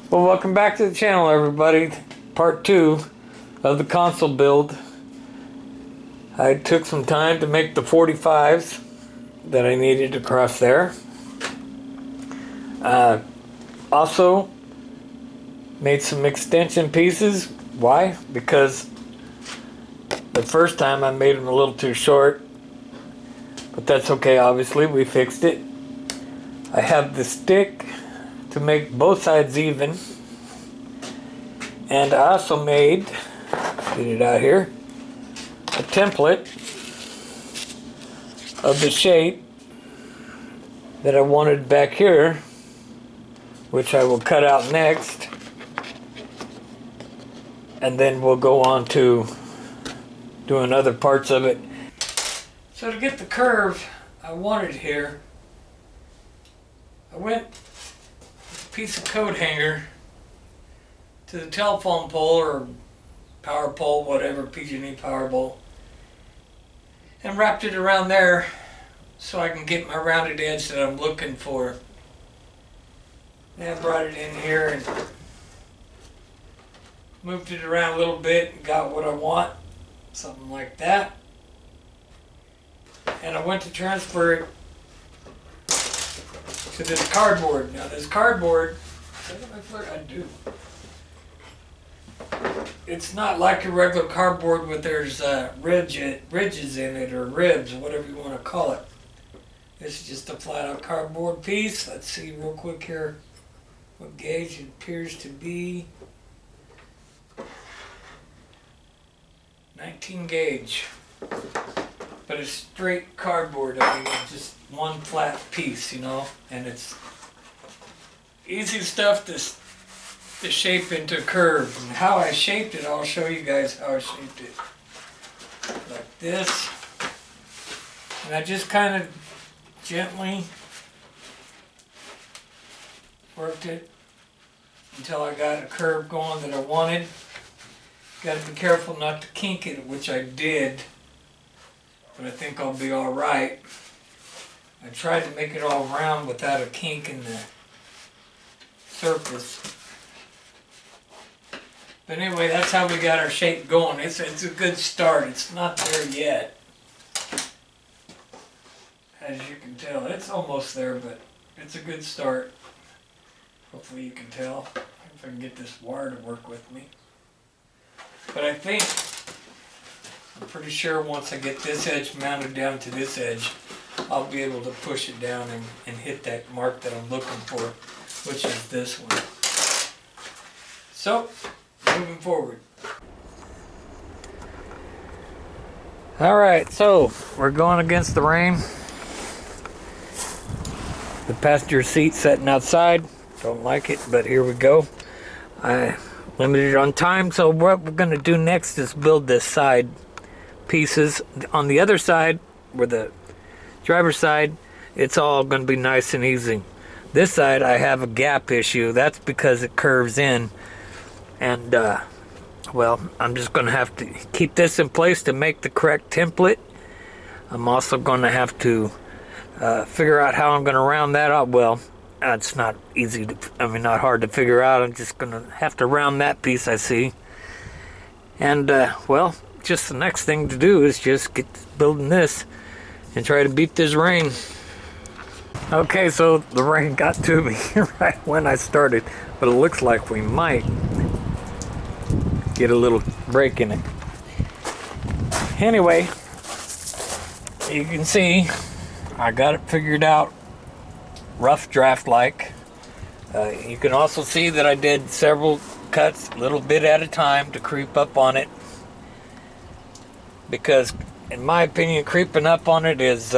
Well, welcome back to the channel, everybody. Part 2 of the console build. I took some time to make the 45s that I needed across there. Also made some extension pieces. Why? Because the first time I made them a little too short, but that's okay. Obviously we fixed it. I have the stick to make both sides even, and I also made, get it out here, a template of the shape that I wanted back here, which I will cut out next, and then we'll go on to doing other parts of it. So to get the curve I wanted here, I went with a piece of coat hanger to the telephone pole or power pole, whatever, PG&E power pole, and wrapped it around there so I can get my rounded edge that I'm looking for. And I brought it in here and moved it around a little bit and got what I want, something like that. And I went to transfer it to this cardboard. Now this cardboard, I do. It's not like a regular cardboard where there's ridges in it, or ribs, or whatever you want to call it. This is just a flat out cardboard piece. Let's see real quick here what gauge it appears to be. 19 gauge. But it's straight cardboard. I mean, it's just one flat piece, you know, and it's easy stuff to shape into a curve. And how I shaped it, I'll show you guys how I shaped it. Like this. And I just kind of gently worked it until I got a curve going that I wanted. Got to be careful not to kink it, which I did, but I think I'll be all right. I tried to make it all round without a kink in the surface. But anyway, that's how we got our shape going. It's a good start. It's not there yet. As you can tell, it's almost there, but it's a good start. Hopefully you can tell. If I can get this wire to work with me. But I think, I'm pretty sure once I get this edge mounted down to this edge, I'll be able to push it down and hit that mark that I'm looking for, which is this one. So, moving forward. Alright, so we're going against the rain. The passenger seat sitting outside. Don't like it, but here we go. I limited on time, so what we're going to do next is build this side pieces. On the other side, where the driver's side, it's all going to be nice and easy. This side, I have a gap issue. That's because it curves in. And, well, I'm just going to have to keep this in place to make the correct template. I'm also going to have to figure out how I'm going to round that up. Well, it's not easy to, not hard to figure out. I'm just going to have to round that piece, I see. And, well, just the next thing to do is just get building this and try to beat this rain. Okay, so the rain got to me right when I started, but it looks like we might get a little break in it. Anyway, you can see I got it figured out rough draft like. You can also see that I did several cuts a little bit at a time to creep up on it, because in my opinion creeping up on it is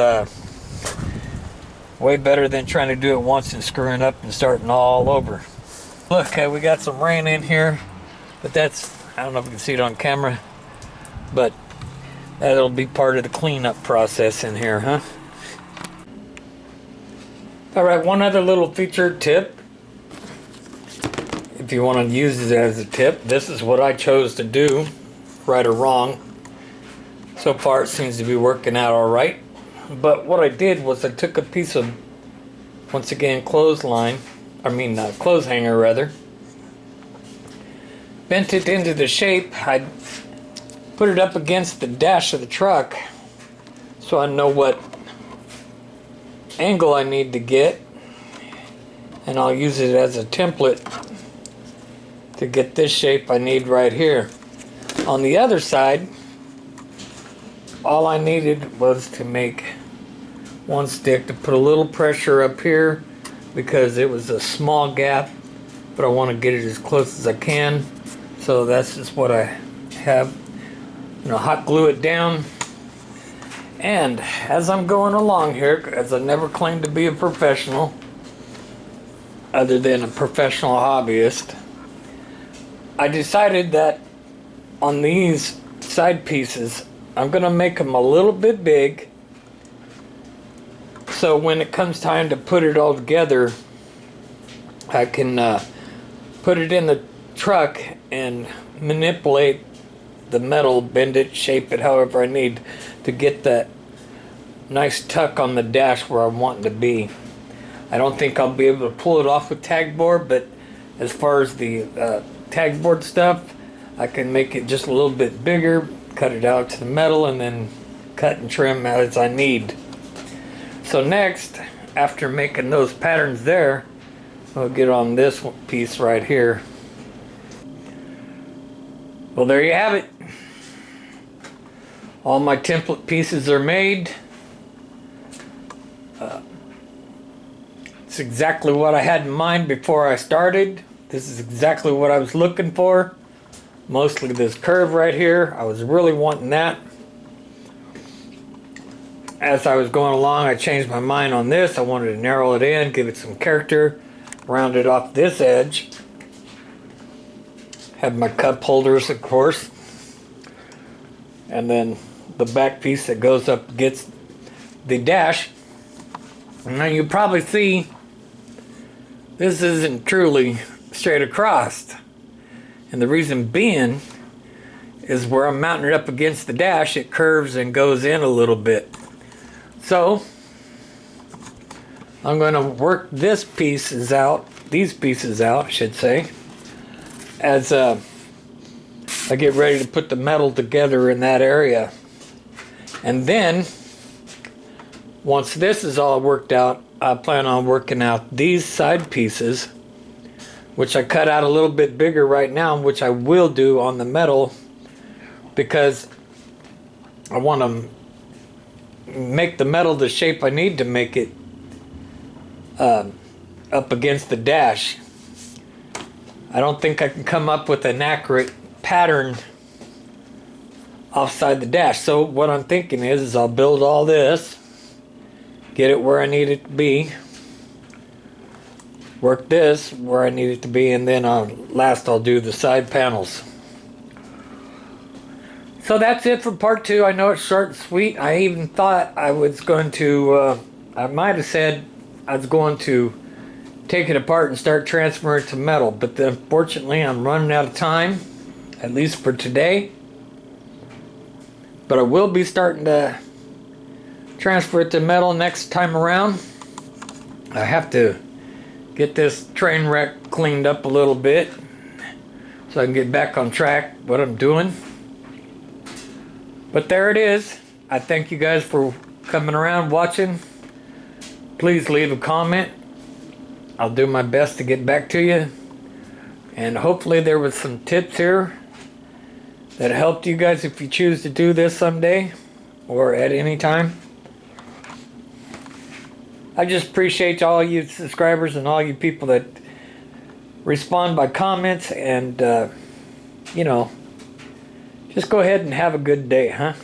way better than trying to do it once and screwing up and starting all over. Look, okay, we got some rain in here, but that's, I don't know if you can see it on camera, but that'll be part of the cleanup process in here, huh? Alright, one other little featured tip, if you want to use it as a tip. This is what I chose to do, right or wrong. So far it seems to be working out alright. But what I did was I took a piece of, once again, clothes hanger rather, bent it into the shape, I put it up against the dash of the truck so I know what angle I need to get, and I'll use it as a template to get this shape I need right here. On the other side, all I needed was to make one stick to put a little pressure up here because it was a small gap, but I want to get it as close as I can. So that's just what I have. Hot glue it down. And as I'm going along here, as I never claimed to be a professional, other than a professional hobbyist, I decided that on these side pieces, I'm going to make them a little bit big, so when it comes time to put it all together, I can put it in the truck and manipulate the metal, bend it, shape it however I need to get that nice tuck on the dash where I want it to be. I don't think I'll be able to pull it off with tag board, but as far as the tag board stuff, I can make it just a little bit bigger, cut it out to the metal, and then cut and trim as I need. So next, after making those patterns there, I'll get on this piece right here. Well, there you have it. All my template pieces are made. It's exactly what I had in mind before I started. This is exactly what I was looking for. Mostly this curve right here. I was really wanting that. As I was going along, I changed my mind on this. I wanted to narrow it in, give it some character, round it off this edge. Have my cup holders, of course. And then the back piece that goes up against the dash. And now you probably see this isn't truly straight across. And the reason being is where I'm mounting it up against the dash, it curves and goes in a little bit. So I'm going to work these pieces out, I should say, as I get ready to put the metal together in that area. And then once this is all worked out, I plan on working out these side pieces, which I cut out a little bit bigger right now, which I will do on the metal because I want to make the metal the shape I need to make it up against the dash. I don't think I can come up with an accurate pattern offside the dash. So what I'm thinking is I'll build all this, get it where I need it to be, work this where I need it to be, and then last I'll do the side panels. So that's it for part 2. I know it's short and sweet. I even thought I was going to, I might have said I was going to take it apart and start transferring it to metal, but unfortunately I'm running out of time, at least for today. But I will be starting to transfer it to metal next time around. I have to get this train wreck cleaned up a little bit so I can get back on track what I'm doing. But there it is. I thank you guys for coming around, watching. Please leave a comment. I'll do my best to get back to you. And hopefully there was some tips here that helped you guys if you choose to do this someday or at any time. I just appreciate all you subscribers and all you people that respond by comments, and just go ahead and have a good day, huh?